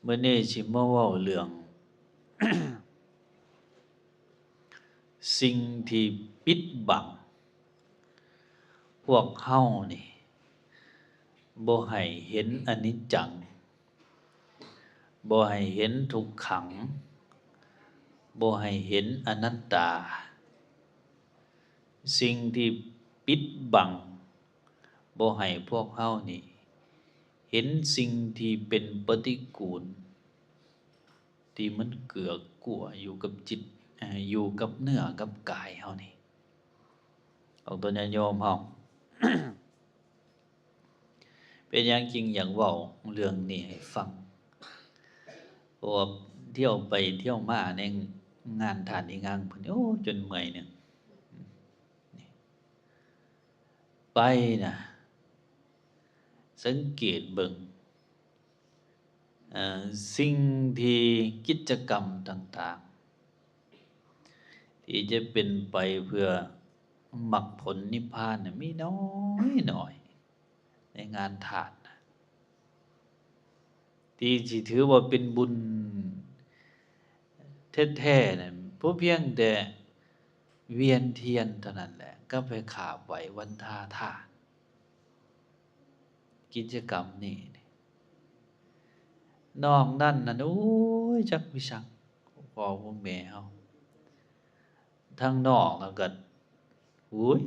มื้อนี้สิมาเว้าเรื่อง สิ่งที่ปิดบังพวกเฮานี่บ่ให้เห็นอนิจจังบ่ให้เห็นทุกขังบ่ให้เห็นอนัตตาสิ่งที่ปิดบังบ่ให้พวกเฮานี่เห็นสิ่งที่เป็นปฏิกูลที่มันเกือกกลัวอยู่กับจิตอยู่กับเนื้อกับกายเฮานี่ของตัวญาติโยมเฮา เป็นอย่างจริงอย่างเว้าเรื่องนี้ให้ฟังเพราะว่าเที่ยวไปเที่ยวมาในงานทานอีงานเพิ่นโอ้จนเมื่อยเนี่ยไปนะสังเกตเบิ่งสิ่งที่กิจกรรมต่างๆที่จะเป็นไปเพื่อมรรคผลนิพพานน่ะมีน้อยหน่อยในงานทานนะที่สิถือว่าเป็นบุญแท้ๆน่ะบ่เพียงแต่เวียนเทียนเท่านั้นแหละก็ไปกราบไหว้วันทาทานกิจกรรมนี้นอกนั้นน่ะโอ้ยจักวิซักพ่อพวกแม่เฮาทั้งนอกแล้วก็โอ้ย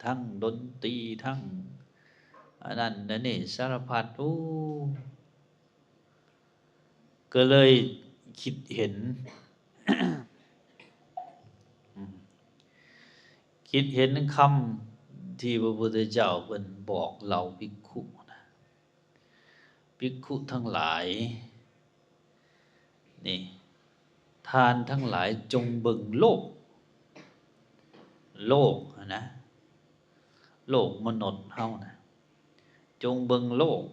ทั้งดนตรีทั้งอันนั้นอันนี้สารพัดโอ้ก็เลยคิดเห็น คิดเห็นคำที่พระพุทธเจ้าเพิ่นบอกเราภิกขุนะภิกขุทั้งหลายนี่ทานทั้งหลายจงเบิ่งโลกโลกนะโลกมนุษย์เฮานะจงเบิ่งโลก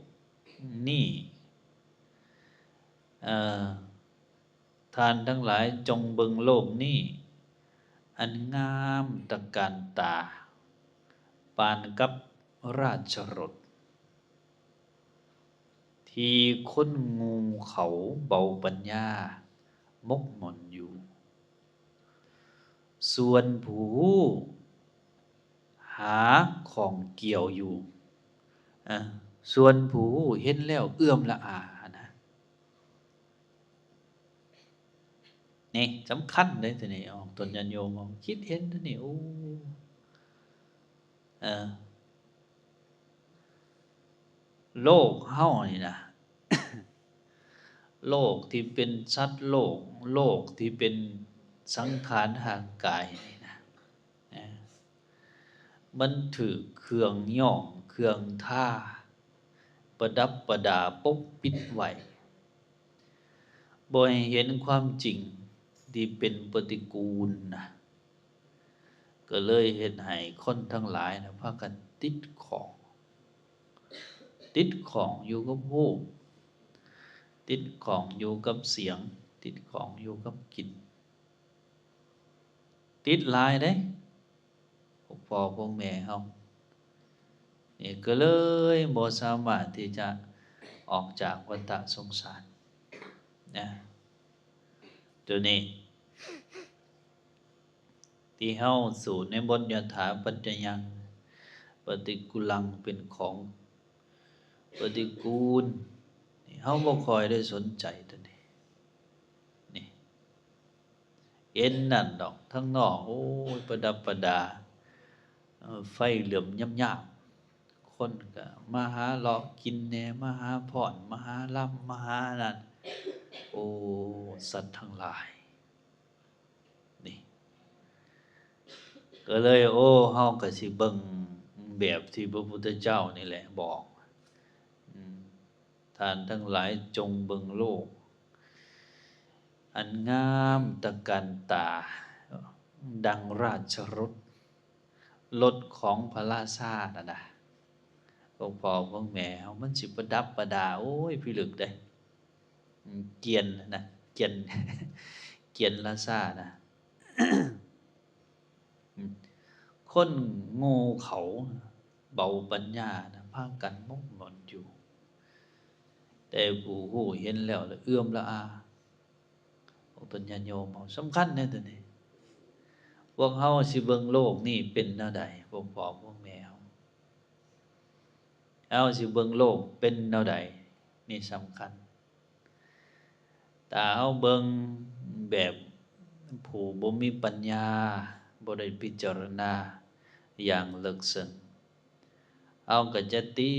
นี่เอ่อทานทั้งหลายจงเบิ่งโลกนี้อันงามตระการตาปานกับราชรถที่คนงูเขาเบาปัญญามกหม่นอยู่ส่วนผู้หาของเกี่ยวอยู่ส่วนผู้เห็นแล้วเอื้อมละอานะนี่สำคัญเลยทีนี้ออกตนญาณโยมคิดเห็นทีนี้โอ้โลกเฮานี่นะ โลกที่เป็นสัตว์โลกโลกที่เป็นสังขารห่างกายนี่นะมันถือเครื่องย่องเครื่องท่าประดับประดาปกปิดไว้บ่ให้เห็นความจริงที่เป็นปฏิกูลนะก็เลยเฮ็ดให้คนทั้งหลายนะพากันติดของอยู่กับรูปติดของอยู่กับเสียงติดของอยู่กับกลิ่นติดหลายเด้พวกพ่อพวกแม่เฮานี่ก็เลยบ่สามารถที่จะออกจากวัฏสงสารนะตัวนี้ที่เฮาสู่ในบทยถาปัจจยังปฏิกูลังเป็นของปฏิกูลนี่เฮาบ่ค่อยได้สนใจตัวนี้นี่เห็นนั่นดอกทั้งนอกโอ้ยประดับประดาไฟเหลื่อมย่ำๆคนก็มาหาเลาะกินแหน่มาหาผ่อนมาหาร่ำมาหานั่นโอ้สัตว์ทั้งหลายนี่ก็เลยโอ้เฮาก็สิเบิ่งแบบที่พระพุทธเจ้านี่แหละบอกท่านทั้งหลายจงเบิ่งโลกอันงามตระการตาดังราชรถรถของพระราชาน่ะนะพวกพ่อพวกแม่เฮามันสิประดับประดาโอ้ยพิลึกเด้เกียรตินะเกียรติ เกียรติราชานะคนโง่เขาเบาปัญญานะพากันมกหม่นอยู่ แต่ผู้ฮู้เห็นแล้วเอื้อมละอาพวกตนญาติโยมสำคัญแน่ตัวนี้พวกเฮาสิเบิ่งโลกนี่เป็นแนวใดพวกพ่อพวกแม่เฮาสิเบิ่งโลกเป็นแนวใดนี่สำคัญถ้าเฮาเบิ่งแบบผู้บ่มีปัญญาบ่ได้พิจารณาอย่างลึกซึ้งเอาก็จะติ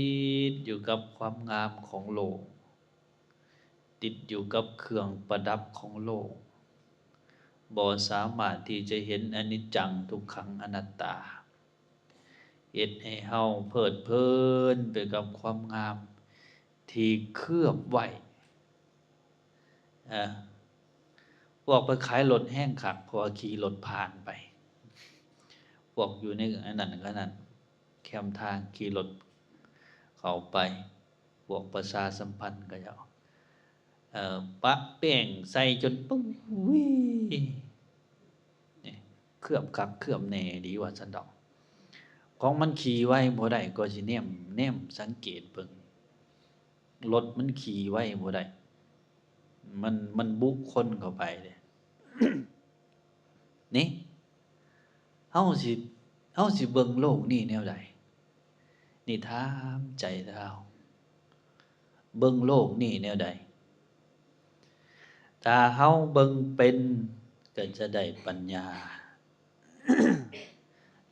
ดอยู่กับความงามของโลกติดอยู่กับเครื่องประดับของโลกบ่สามารถที่จะเห็นอนิจจังทุกขังอนัตตาเฮ็ดให้เฮาเพลิดเพลินไปกับความงามที่เคลือบไว้พวกไปขายรถแห้งคักเพราะว่าขี่รถผ่านไปพวกอยู่ในอันนั้นก็นั้นแคมทางขี่รถเข้าไปพวกประชาสัมพันธ์ก็จะปะแป้งใส่จนปุ้งวินี่เคลือบคักเคลือบแน่ดีว่าซั่นดอกของมันขี่ไว้บ่ได้ก็สิแนมสังเกตเบิ่งรถมันขี่ไว้บ่ได้มันบุคคลเข้าไปเด้ นี่เฮาสิเบิ่งโลกนี่แนวใดนี่ถามใจเราเบิ่งโลกนี่แนวใดถ้าเฮาเบิ่งเป็นก็จะได้ปัญญา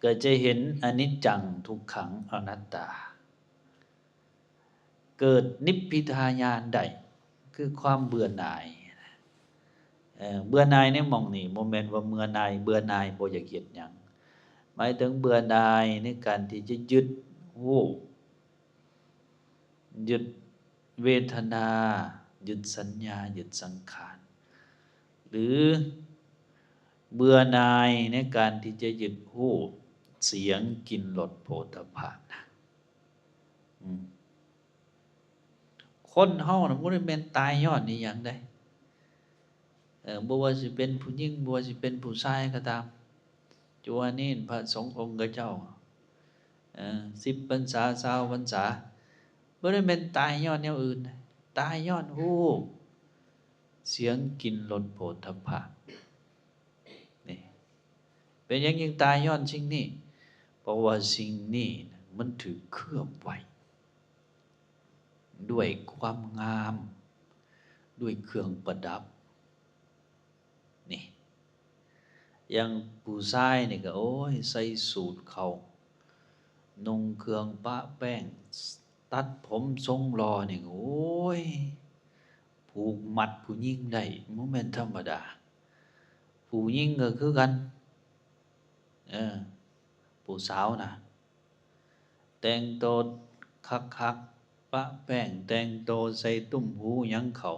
ก็จะเห็นอนิจจังทุกขังอนัตตาเกิดนิพพิทายานได้คือความเบื่อหน่ายเบื่อหน่ายในหม่องนี่บ่แม่นว่าเบื่อหน่ายบ่อยากเฮ็ดหยังหมายถึงเบื่อหน่ายในการที่จะยึดรูปยึดเวทนายึดสัญญายึดสังขารหรือเบื่อหน่ายในการที่จะยึดรูปเสียงกลิ่นรสโผฏฐัพพะนะคนเฮาน่ะบ่ได้แม่นตายย้อนอีหยังได้บ่ว่าสิเป็นผู้หญิงบ่ว่าสิเป็นผู้ชายก็ตามจัวนี้พระสงฆ์องค์เจ้า10พรรษา20พรรษาบ่ได้แม่นตายย้อนแนวอื่นตายย้อนรูปเสียงกลิ่นรสโผฏฐัพพะนี่เป็นหยังยังตายย้อนสิ่งนี้เพราะว่าสิ่งนี้มันถูกเคลือบไว้ด้วยความงามด้วยเครื่องประดับนี่อย่างผู้ชายนี่ก็โอ้ยใส่สูทเขานุ่งเครื่องปะแป้งตัดผมทรงหล่อนี่โอ้ยผูกมัดผู้หญิงได้บ่แม่นธรรมดาผู้หญิงก็คือกันผู้สาวนะแต่งตัวคักๆปะแป้งแต่งตัวใส่ตุ้มหูหยังเขา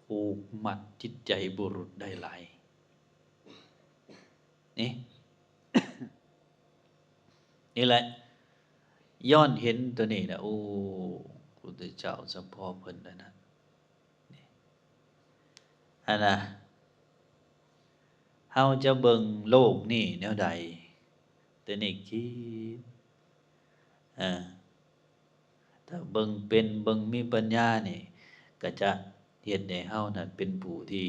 ผูกมัดจิตใจบุรุษได้หลายนี่ นี่แหละย้อนเห็นตัวนี้นะโอ้พุทธเจ้าสัมพอเพิ่นนะนี่อันน่ะเฮาจะเบิ่งโลกนี่แนวใดแต่นี่คิดถ้าเบิ่งเป็นเบิ่งมีปัญญานี่ก็จะเฮ็ดให้เฮานั้นเป็นผู้ที่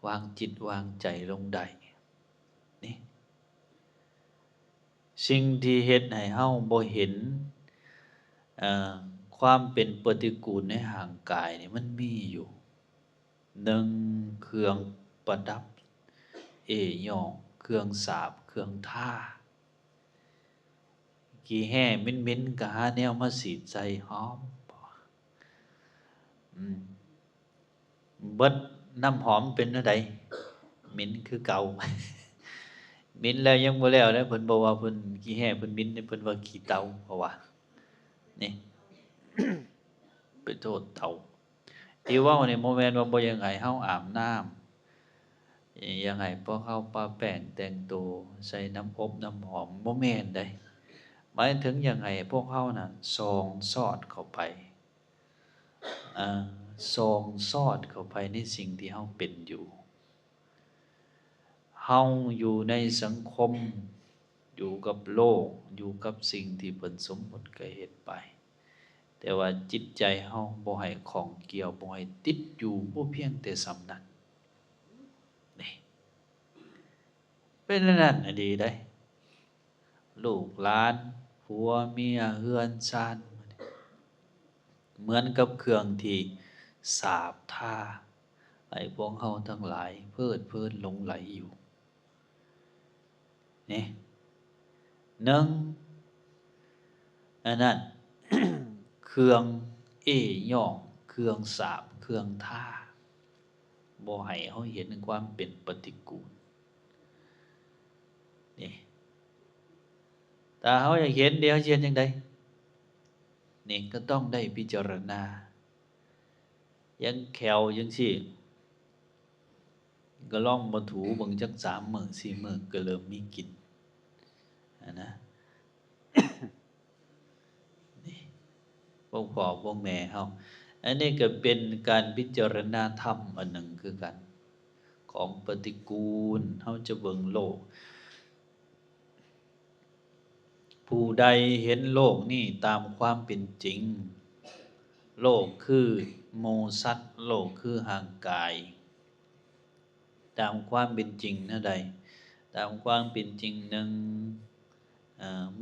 วางจิตวางใจลงได้นี่สิ่งที่เฮ็ดให้เฮาบ่เห็นความเป็นปฏิกูลในร่างกายนี่มันมีอยู่1เครื่องประดับหย่องเครื่องสาปเครื่องท่าขี้แห้เหม็นๆก็หาแนวมาสีดใส่หอมเบิดน้ำหอมเป็นจั่งใดเหม็นคือเก่า เหม็นแล้วยังบ่แล้วเด้อเพิ่นบอกว่าเพิ่นขี้แห้เพิ่นเหม็นเพิ่นว่าขี้เต่าเพราะว่านี่ ไปโทษเต่าที่เว้านี่บ่แม่นว่าบ่อยากให้เฮาอาบน้ำอยากให้พวกเฮาปะแป้งแต่งตัวใส่น้ำอบน้ำหอมบ่แม่นเด้หมายถึงอยากให้พวกเฮาน่ะส่องสอดเข้าไปส่องสอดเข้าไปในสิ่งที่เฮาเป็นอยู่เฮาอยู่ในสังคมอยู่กับโลกอยู่กับสิ่งที่เพิ่นสมมุติก็เฮ็ดไป แต่ว่าจิตใจเฮาบ่ให้ของเกี่ยวบ่ให้ติดอยู่บ่เพียงแต่สำนั้นนี่เป็นนั่นน่ะดีได้ลูกหลานผัวเมียเฮือนซ่านเหมือนกับเครื่องที่สาบท่าให้พวกเฮาทั้งหลายเพลิดเพลินหลงไหลอยู่นี่หนึ่งอันนั้น เครื่องเอย่องเครื่องสาบเครื่องท่าบ่ให้เฮาเห็นความเป็นปฏิกูลนี่ถ้าเฮาอยากเห็นเดี๋ยวเห็นจังไดนี่ก็ต้องได้พิจารณายังแขวจังซี่ก็ลองมาถูเบิ่งจัก3 มื้อ4 มื้อก็เริ่มมีกลิ่นนะนี่พวกพ่อพวกแม่เฮาอันนี้ก็เป็นการพิจารณาธรรมอันหนึ่งคือกันของปฏิกูลเฮาจะเบิ่งโลกผู้ใดเห็นโลกนี่ตามความเป็นจริงโลกคือโมสัตว์โลกคือห่างกายตามความเป็นจริงนะใดตามความเป็นจริงหนึ่ง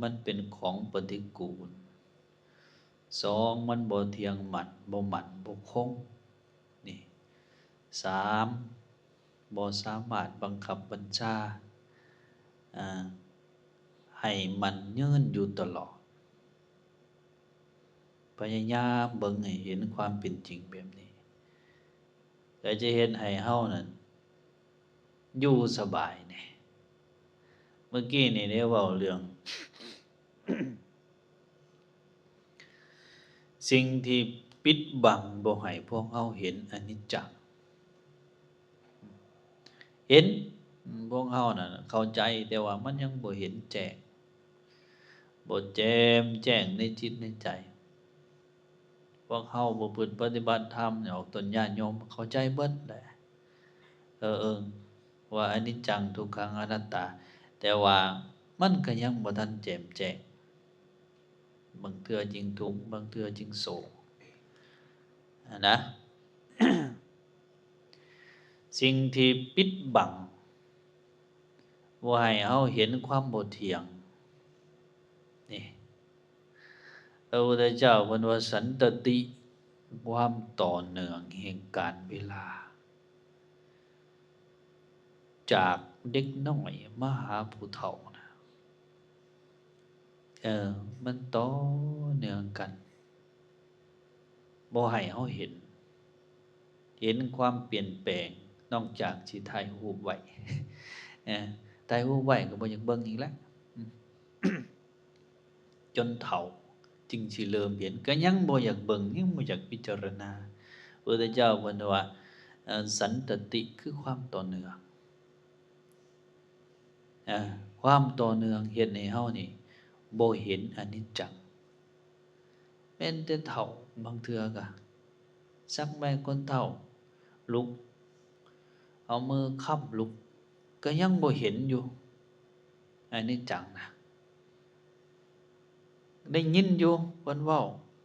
มันเป็นของปฏิกูลสองมันบ่เที่ยงบ่คงนี่สามบ่สามารถบังคับบัญชาให้มันยืนอยู่ตลอดพยายามเบิ่งให้เห็นความเป็นจริงแบบนี้ก็จะเห็นให้เฮานั่นอยู่สบายนี่เมื่อกี้นี่ได้เว้าเรื่อง สิ่งที่ปิดบังบ่ให้พวกเฮาเห็นอนิจจังเห็นพวกเฮาน่ะเข้าใจแต่ว่ามันยังบ่เห็นแจ้งบ่แจ่มแจ้งในจิตในใจพวกเฮาบ่พึงปฏิบัติธรรมเนี่ยออกตนญาติโยมเข้าใจเบิดแหละว่าอนิจจังทุกขังอนัตตาแต่ว่ามันก็ยังบ่ทันแจ่มแจ้งบางเทื่อจริงทุกข์บางเทื่อจริงโศกนะ สิ่งที่ปิดบังว่าให้เฮาเห็นความบ่เที่ยงนี่พระพุทธเจ้าเพิ่นว่าสันตติความต่อเนื่องแห่งกาลเวลาจากเด็กน้อยมาหาผู้เฒ่านะมันต่อเนื่องกันบ่ให้เฮาเห็นความเปลี่ยนแปลงนอกจากสิถ่ายรูปไว้ เออถ่ายรูปไว้ก็บ่อยากเบิ่งอีกแล้วจนเฒ่าจึงสิเริ่มเห็นก็ยังบ่อยากเบิ่งยังบ่อยากพิจารณาพระพุทธเจ้าเพิ่นว่าสันตติคือความต่อเนื่องความต่อเนื่องเฮ็ดให้เฮานี่บ่เห็นอนิจจังแม้นแต่เฒ่าบางเทื่อก็สักแม่คนเฒ่าลุกเอามือค้ำลุกก็ยังบ่เห็นอยู่อนิจจังนะได้ยินอยู่เพิ่นเว้า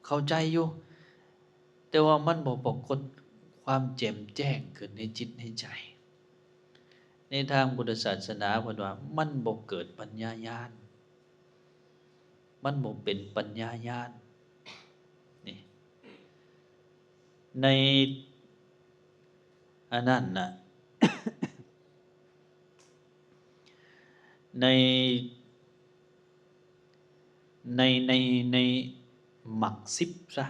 เข้าใจอยู่แต่ว่ามันบ่ปรากฏความแจ่มแจ้งขึ้นในจิตในใจในทางพุทธศาสนาเพิ่นว่ามันบ่เกิดปัญญาญาณมันบ่เป็นปัญญาญาณนี่ในอันนั้นน่ะ ในในในในหมักสิบซะ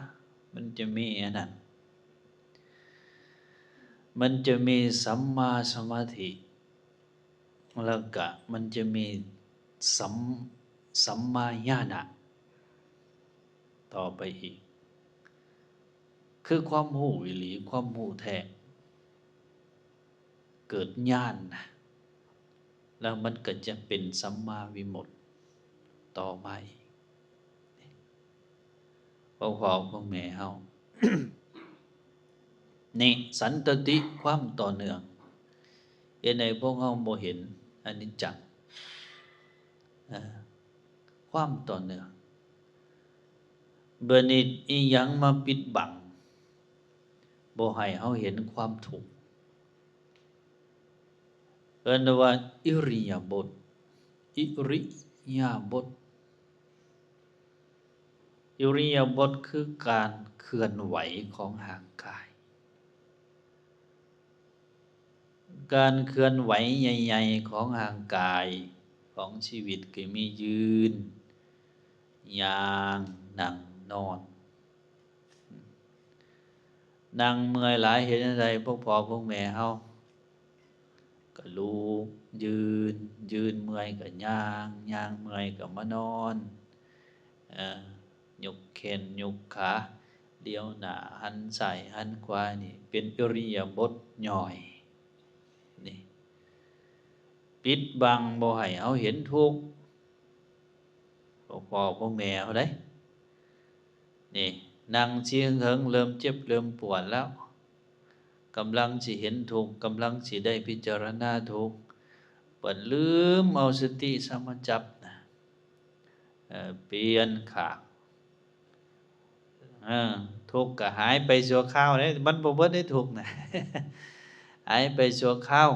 มันจะมีอันนั้นมันจะมีสัมมาสมาธิแล้วก็มันจะมีสัมสัมมาญาณะต่อไปอีกคือความรู้อีหลีความรู้แท้เกิดญาณนะแล้วมันก็จะเป็นสัมมาวิมุตติต่อมาอีกพ่อพ่อแม่เฮา นี่สันตติความต่อเนื่องเฮ็ดให้พวกเฮาบ่เห็นอนิจจังความต่อเนื่อง เบอร์นิดอีหยังมาปิดบังบ่ให้เฮาเห็นความทุกข์เอิ้นว่าอิริยาบถอิริยาบถอิริยาบถคือการเคลื่อนไหวของร่างกายการเคลื่อนไหวใหญ่ๆของร่างกายของชีวิตก็มียืนย่างนั่งนอนนั่งเมื่อยหลายเฮ็ดจั่งใดพวกพ่อพวกแม่เฮาก็ลุกยืนยืนเมื่อยก็ย่างย่างเมื่อยก็มานอนยกแขนยกขาเลี้ยวหน้าหันซ้ายหันขวานี่เป็นอิริยาบถย่อยนี่ปิดบังบ่ให้เฮาเห็นทุกข์พวกพ่อพวกแม่เฮาเด้นี่นั่งสิเหิงๆเริ่มเจ็บเริ่มปวดแล้วกำลังสิเห็นทุกข์กำลังสิได้พิจารณาทุกข์เปิดลืมเอาสติสมาจับนะเปลี่ยนข้างทุกข์ก็หายไปชั่วคราวเด้มันบ่เบิดได้ทุกข์นะ หายไปชั่วคราว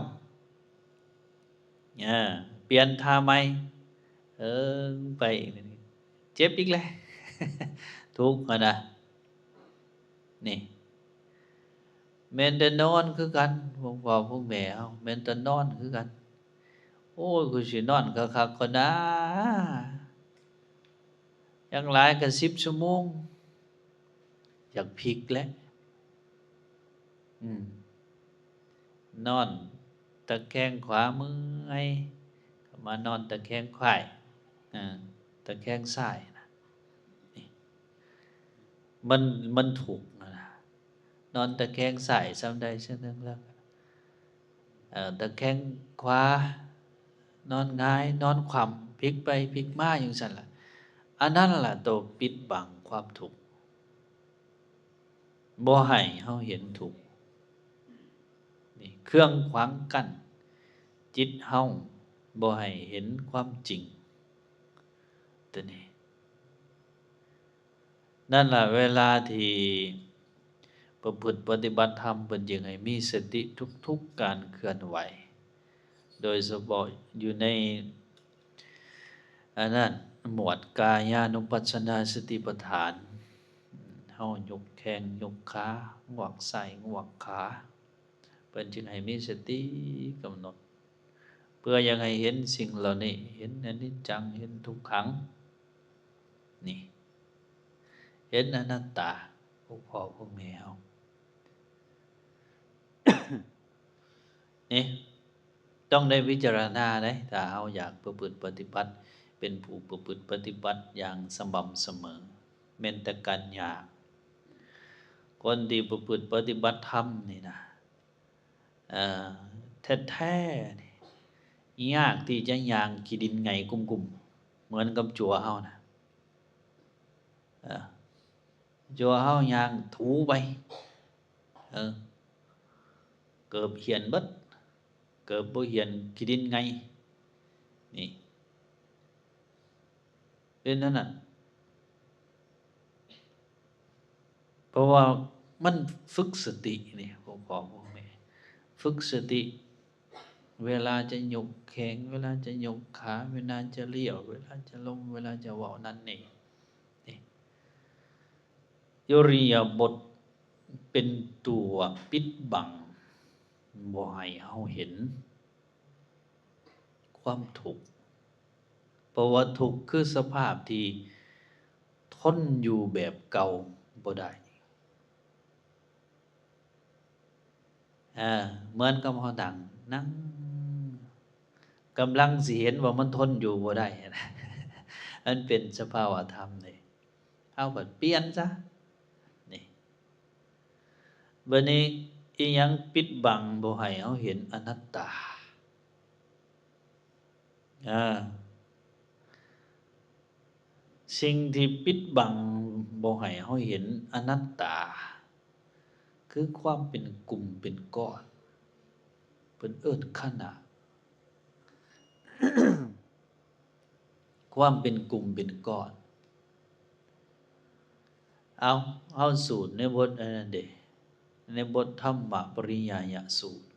เปลี่ยนท่าใหม่ไปเจ็บอีกแล้ว ทุกข์อะนะนี่แม่นแต่นอนคือกันพวกพ่อพวกแม่เฮาแม่นแต่นอนคือกันโอ้ยกูสินอนคักๆก่อนนะอย่างหลายก็10ชั่วโมงอยากพลิกแล้วนอนตะแคงขวาเมื่อยก็มานอนตะแคงขวาตะแคงซ้ายนะนี่มันถูกนะนอนตะแคงซ้ายซ้ำใดซ้ำหนึ่งแล้วตะแคงขวานอนหงายนอนขวำพลิกไปพลิกมาอย่างนั้นล่ะอันนั้นล่ะตัวปิดบังความทุกข์บ่ให้เฮาเห็นทุกข์นี่เครื่องขวางกั้นจิตเฮาบ่ให้เห็นความจริงตัวนี้นั่นล่ะเวลาที่ประพฤติปฏิบัติธรรมเพิ่นจึงให้มีสติทุกๆการเคลื่อนไหวโดยเฉพาะอยู่ในอันนั้นหมวดกายานุปัสสนาสติปัฏฐานเฮายกแข้งยกขางวกไหล่งวกขาเพิ่นจึงให้มีสติกำหนดเพื่อยังให้เห็นสิ่งเหล่านี้เห็นอนิจจังเห็นทุกขังนี่เห็นอนัตตาพวกพ่อพวกแม่เฮานี่ต้องได้พิจารณาเด้ถ้าเฮาอยากประพฤติปฏิบัติเป็นผู้ประพฤติปฏิบัติอย่างสม่ำเสมอแม้แต่การยากคนที่ประพฤติปฏิบัติธรรมนี่นะแท้ๆนี่ยากที่จะย่างขี้ดินไงกุ่มๆเหมือนกับจั่วเฮานะจั่วเฮาย่างถูไปเกือบเหียนเบิดเกิดบ่เหียนขี้ดินไงนี่เป็นนั่นน่ะเพราะว่ามันฝึกสตินี่พวกพ่อพวกแม่ฝึกสติเวลาจะยกแขนเวลาจะยกขาเวลาจะเลี้ยวเวลาจะลงเวลาจะเว้านั่นนี่อิริยาบถเป็นตัวปิดบังบ่ให้เฮาเห็นความทุกข์เพราะว่าทุกข์คือสภาพที่ทนอยู่แบบเก่าบ่ได้เหมือนกับเฮานั่งกำลังสิเห็นว่ามันทนอยู่บ่ได้นะมันเป็นสภาวะธรรมนี่เอาบัดเปลี่ยนซะนี่บัดนี้อีหยังปิดบังบ่ให้เฮาเห็นอนัตตาสิ่งที่ปิดบังบ่ให้เฮาเห็นอนัตตาคือความเป็นกลุ่มเป็นก้อนเพิ่นเอิ้นขณะความเป็นกลุ่มเป็นก้อน เอาเฮาสูตรในบทอันนั้นเด้ในบทธรรมปริยายสูตร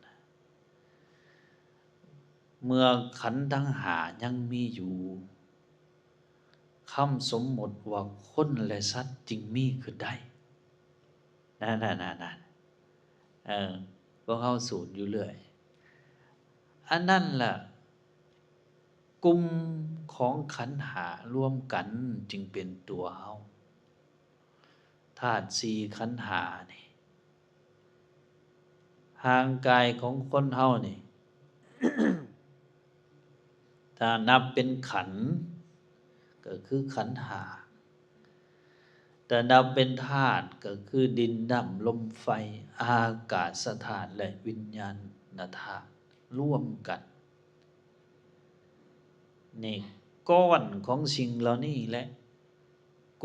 เมื่อขันธ์ทั้งห้ายังมีอยู่คำสมมติว่าคนและสัตว์จึงมีขึ้นได้นั่นพวกเขาสูตรอยู่เรื่อยอันนั้นล่ะกลุ่มของขันธ์ห้ารวมกันจึงเป็นตัวเฮาธาตุสี่ขันธ์ห้านี่ห่างกายของคนเฮานี่ ถ้านับเป็นขันธ์ก็คือขันธ์ห้าแต่นับเป็นธาตุก็คือดินน้ำลมไฟอากาศธาตุและวิญญาณธาตุร่วมกันนี่ก้อนของสิ่งเหล่านี้แหละ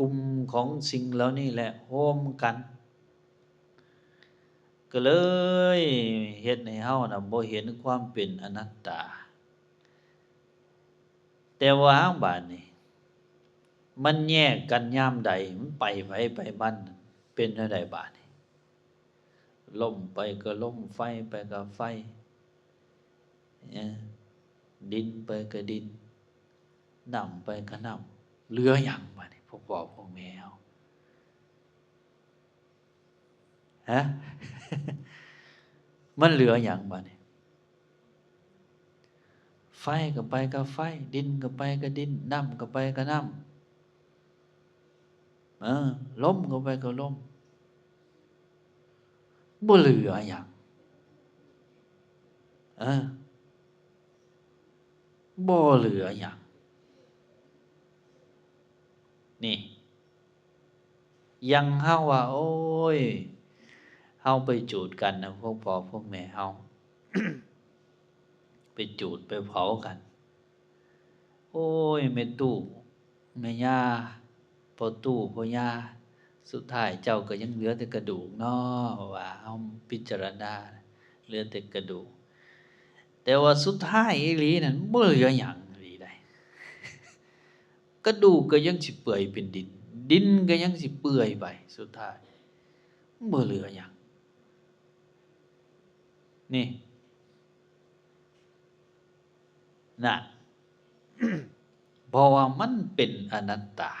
กลุ่มของสิ่งเหล่านี้แหละโฮมกันก็เลยเฮ็ดให้เฮาน่ะบ่เห็นความเป็นอนัตตาแต่ว่าบาดนี้มันแยกกันยามใดมันไปไผไปมันเป็นจั่งใดบาดนี้ลมไปก็ลมไฟไปก็ไฟดินไปก็ดินน้ำไปก็น้ำเหลือหยังบาดนี้พวกพ่อพวกแม่เฮาฮะ มันเหลือหยังบาดนี้ไฟก็ไปก็ไฟดินก็ไปก็ดินน้ำก็ไปก็น้ำลมก็ไปก็ลมบ่เหลือหยังเออบ่เหลือหยังนี่ยังเฮาว่าโอ้ยเฮาไปจูดกันนะพวกพ่อพวกแม่เฮา ไปจูดไปเผากันโอ้ยแม่ตู้แม่ย่าพ่อตู้พ่อย่าสุดท้ายเจ้าก็ยังเหลือแต่กระดูกเนาะว่าเฮาพิจารณาเหลือแต่กระดูกแต่ว่าสุดท้ายอีหลีนั่นบ่เหลือหยังอีหลีได้กระดูกก็ยังสิเปื่อยเป็นดินดินก็ยังสิเปื่อยไปสุดท้ายบ่เหลือหยังนี่น่ะ เพราะว่ามันเป็นอนัตตา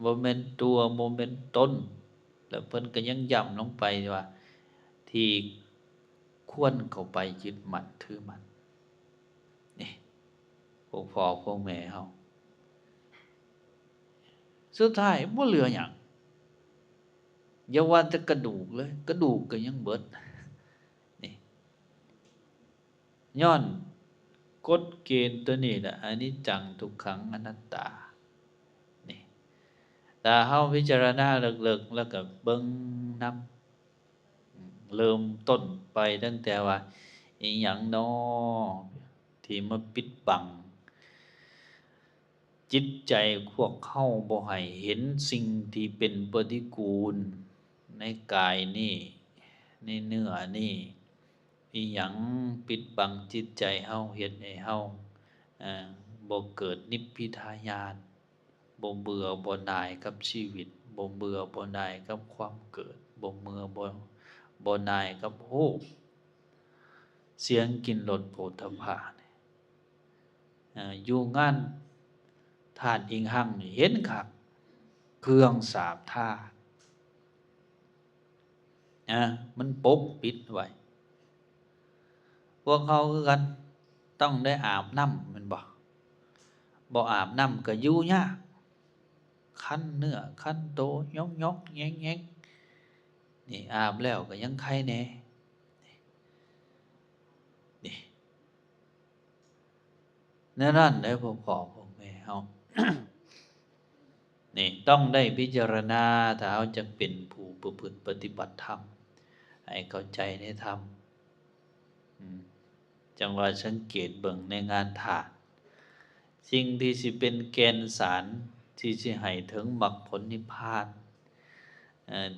บ่แม่นตัวบ่แม่นตนแล้วเพิ่นก็ยังย้ำลงไปว่าที่ควรเข้าไปยึดมั่นถือมั่นนี่พวกพ่อพวกแม่เฮาสุดท้ายบ่เหลือหยังอย่าว่าแต่กระดูกเลยกระดูกก็ยังเบิดนี่ย้อนกฎเกณฑ์ตัวนี้แหละอนิจจังทุกขังอนัตตานี่ถ้าเฮาพิจารณาเลิกๆแล้วก็เบิ่งนำเริ่มต้นไปตั้งแต่ว่าอิหยังน้อที่มาปิดบังจิตใจพวกเขาบ่ให้เห็นสิ่งที่เป็นปฏิกูลในกายนี่ในเนื้อนี่อิหยังปิดบังจิตใจเฮาเฮ็ดให้เฮาบ่เกิดนิพพิทายานบ่เบื่อบ่หน่ายกับชีวิตบ่เบื่อบ่หน่ายกับความเกิดบ่เบื่อบ่หน่ายกับรูปเสียงกลิ่นรสโผฏฐัพพะนี่อยู่งานธาตุอิงหังนี่เห็นคักเครื่องสาปธาตุมันปกปิดไว้พวกเขาคือกันต้องได้อาบน้ำแม่นบ่บ่อาบน้ำก็อยู่ยากคันเนื้อคันโตยกๆแย็กๆนี่อาบแล้วก็ยังไข้แหน่นี่แน่นั้นเด้อพวกพ่อพวกแม่เฮา นี่ต้องได้พิจารณาถ้าเฮาจะเป็นผู้ประพฤติปฏิบัติธรรมให้เข้าใจในธรรมจังว่าสังเกตเบิ่งในงานทานสิ่งที่สิเป็นแกนสารที่สิให้ถึงมรรคผลนิพพาน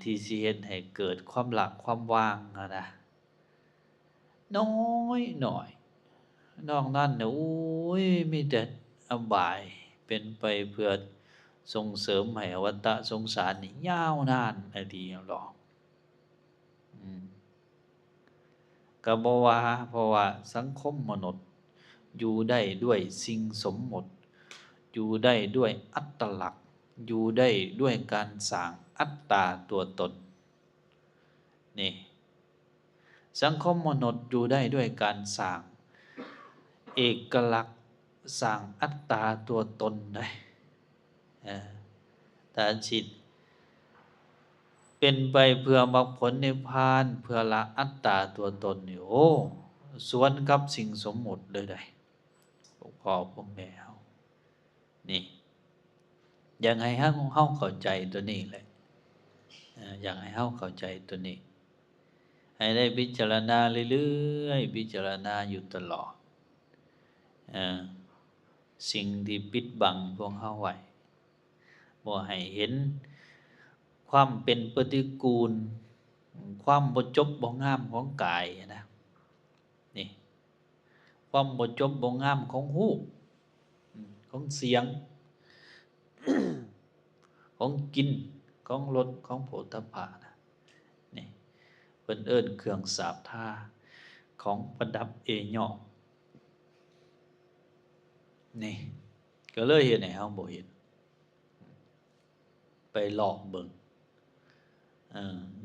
ที่สิเฮ็ดให้เกิดความหลักความว่างนะน้อยหน่อยนอกนั้นน่ะโอ้ยมีแต่อบายเป็นไปเพื่อ ส่งเสริมให้อวตารสงสารนี่ยาวนานไอ้ทีหรอกก็บ่ว่าเพราะว่าสังคมมนุษย์อยู่ได้ด้วยสิ่งสมมติอยู่ได้ด้วยอัตลักษณ์อยู่ได้ด้วยการสร้างอัตตาตัวตนนี่สังคมมนุษย์อยู่ได้ด้วยการสร้างเอกลักษณ์สร้างอัตตาตัวตนได้ถ้าจิตเป็นไปเพื่อมรรคผลนิพพานเพื่อละอัตตาตัวตนนี่โอ้สวนกับสิ่งสมมุติเลยได้พวกพ่อพวกแม่เฮานี่ยังไงเฮาเข้าใจตัวนี้แหละอยากให้เฮาเข้าใจตัวนี้ให้ได้พิจารณาเรื่อยๆพิจารณาอยู่ตลอดสิ่งที่ปิดบังพวกเฮาไว้บ่ให้เห็นความเป็นปฏิกูลความบ่จบบ่งามของกายนะนี่ความบ่จบบ่งามของหูของเสียง ของกินของรสของโผฏฐัพพะนะนี่เพิ่นเอิ้นเครื่องสาบท่าของประดับเอยอนี่ก็เลยเฮ็ดให้เฮาบ่เห็นไปหลอกเบิ่ง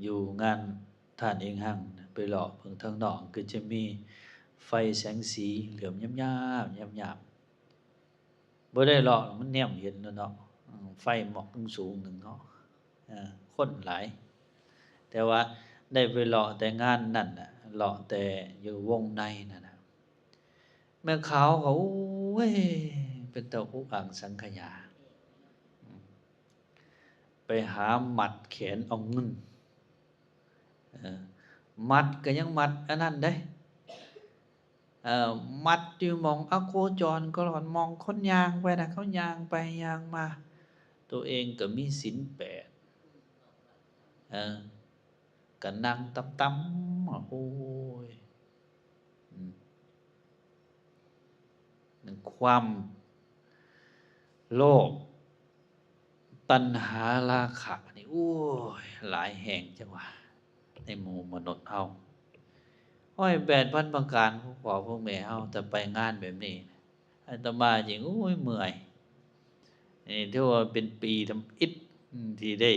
อยู่งานท่านเองหั่งไปหลอกเบิ่งทางนอกก็จะมีไฟแสงสีเหลือมยามๆยามๆบ่ได้หลอกมันแนมเห็นแล้วเนาะไฟหมอกสูงๆนึงเนาะคนหลายแต่ว่าได้ไปหลอกแต่งานนั่นน่ะหลอกแต่อยู่วงในนั่นน่ะแม่ขาวเขาโอ้ยเป็นตาอุกอังสังขยาไปหามัดแขนเอาเงินมัดก็ยังมัดอันนั้นได้มัดอยู่มองอโคจรก็หลอนมองคนยางไปนะเขายางไปยางมาตัวเองก็มีศีล8ก็นั่งตั้มๆโอ้ยความโลภตัณหาราคะนี่โอ้ยหลายแห่งจังหวะในหมู่มนุษย์เฮาโอ้ย8,000ประการพวกพ่อพวกแม่เฮาแต่ไปงานแบบนี้อาตมาจริงโอ้ยเมื่อยนี่ถือว่าเป็นปีทำอิฐที่ได้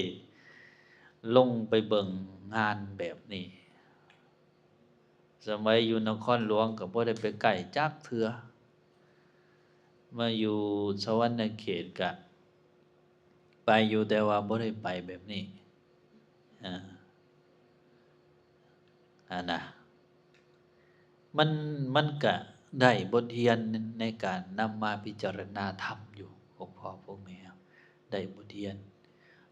ลงไปเบิ่งงานแบบนี้สมัยอยู่นครหลวงก็บ่ได้ไปใกล้จักเทื่อมาอยู่สวรรณเขตก็ไปอยู่แต่ว่าบ่ได้ไปแบบนี้นะมันก็ได้บทเรียนในการนำมาพิจารณาธรรมอยู่พวกพ่อพวกแม่ได้บทเรียน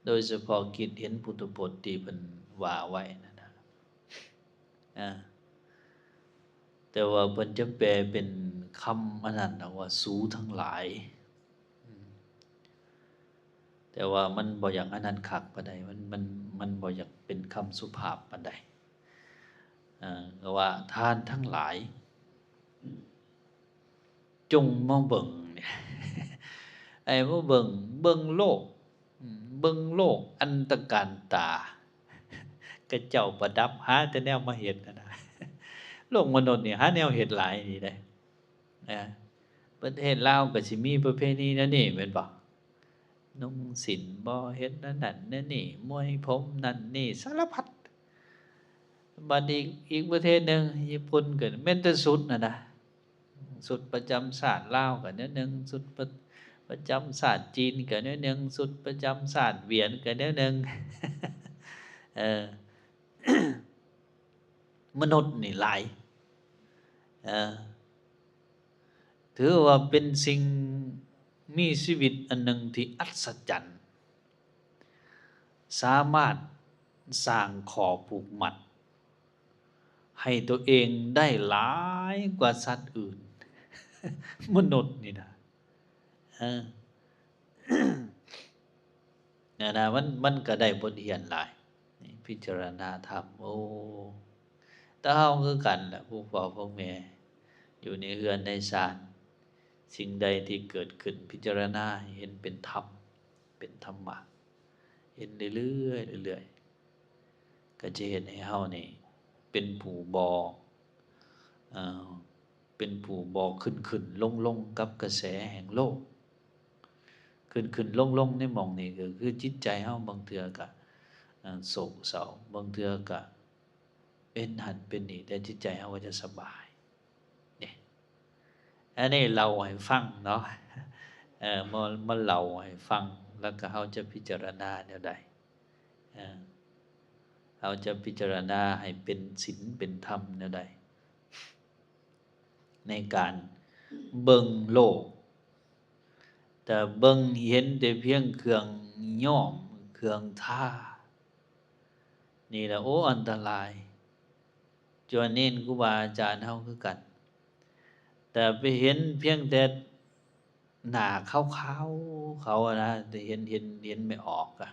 โดยเฉพาะคิดเห็นพุทธพจน์ที่เพิ่นว่าไว้นั่นนะแต่ว่าเพิ่นจะแปลเป็นคำอันนั้นว่าสูทั้งหลายแต่ว่ามันบ่อยากอันนั้นคักปานใดมันบ่อยากเป็นคำสุภาพปานใดก็ว่าทานทั้งหลายจงมาเบิ่งเนี่ยไอ้มาเบิ่งโลกเบิ่งโลกอันตการตากระเจ้าประดับหาแต่แนวมาเฮ็ดนะโลกมนุษย์นี่หาแนวเฮ็ดหลายนี่ได้ประเทศลาวก็สิมีประเพณีนั่นนี่แม่นบ่นุ่งสินบ่เฮ็ดนั่นนั่นนี่มวยผมนั่นนี่สารพัดบัดอีกประเทศหนึ่งญี่ปุ่นก็แม่นแต่สุดนะสุดประจำศาสตร์ลาวก็แนวหนึ่งสุดประจำศาสตร์จีนก็แนวหนึ่งสุดประจำศาสตร์เวียดก็แนวหนึ่งมนุษย์นี่หลายถือว่าเป็นสิ่งมีชีวิตอันหนึ่งที่อัศจรรย์สามารถสร้างขอผูกมัดให้ตัวเองได้หลายกว่าสัตว์อื่นมนุษย์นี่นะเนี่ยนะมันก็ได้บทเรียนหลายพิจารณาธรรมโอ้แต่เฮาคือกันแหละพวกพ่อพวกแม่อยู่ในเรือนในศาลสิ่งใดที่เกิดขึ้นพิจารณาเห็นเป็นธรรม เป็นธรรมะเห็นเรื่อยๆเรื่อยๆก็จะเห็นให้เฮานี่เป็นผู้บ่เอ่อเป็นผู้บ่ขึ้นลงกับกระแสแห่งโลกขึ้นลงในหม่องนี้ก็คือจิตใจเฮาบางเทื่อก็โศกเศร้าบางเทื่อก็เป็นหันเป็นนี่แต่จิตใจเฮาก็จะสบายนี่อันนี้เราให้ฟังเนาะมาเล่าให้ฟังแล้วก็เฮาจะพิจารณาแนวใดเออเฮาจะพิจารณาให้เป็นศีลเป็นธรรมแนวใดในการเบิ่งโลกแต่เบิ่งเห็นแต่เพียงเครื่องย้อมเครื่องท่านี่แหละโอ้อันตรายจวนเน้นครูบาอาจารย์เฮาคือกันแต่ไปเห็นเพียงแต่หน้าขาวๆเขาอะนะแต่เห็นไม่ออกอะ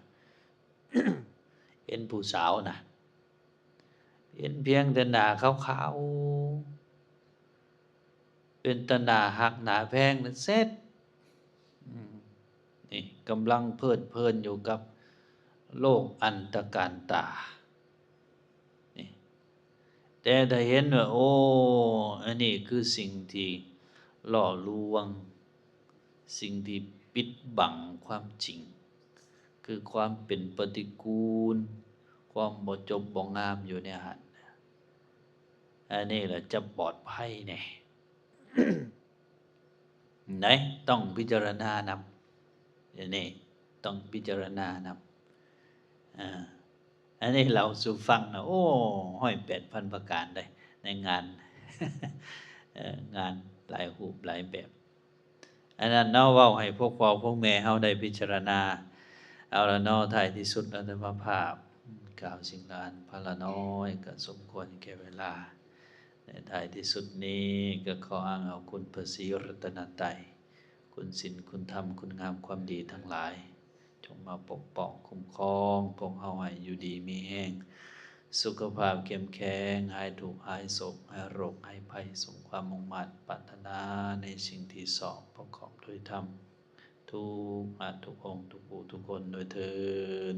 เห็นผู้สาวน่ะเห็นเพียงแต่หน้าขาวๆเป็นตาหน้าฮักหน้าแพงนั่นเสร็จนี่กำลังเพลิดเพลินอยู่กับโลกอันตการตานี่แต่ถ้าเห็นว่าโอ้อันนี้คือสิ่งที่หล่อลวงสิ่งที่ปิดบังความจริงคือความเป็นปฏิกูลความบ่จบบ่งามอยู่ในหันอันนี้แหละจะปลอดภัยแน่ ไหนต้องพิจารณานำอย่างนี้ต้องพิจารณานำอันนี้เราสู่ฟังนะโอ้ห้อย8,000ประการได้ในงาน งานหลายรูปหลายแบบอันนั้นเนาะเว้าให้พวกพ่อพวกแม่เฮาได้พิจารณาเอาละเนาะท้ายที่สุดอัตมาภาพกล่าวสิ่งนั้นพระละน้อยก็สมควรแก่เวลาในท้ายที่สุดนี้ก็ขออ้างเอาคุณพระศรีรัตนตรัยคุณศีลคุณธรรมคุณงามความดีทั้งหลายจงมาปกป้องคุ้มครองพวกเฮาให้อยู่ดีมีแรงสุขภาพเข้มแข็งหายทุกข์หายโศกหายโรคหายภัยสมความมุ่งมั่นปรารถนาในสิ่งที่สอบประกอบด้วยธรรมทุกอาทุกองค์ทุกผู้ทุกคนโดยเถิด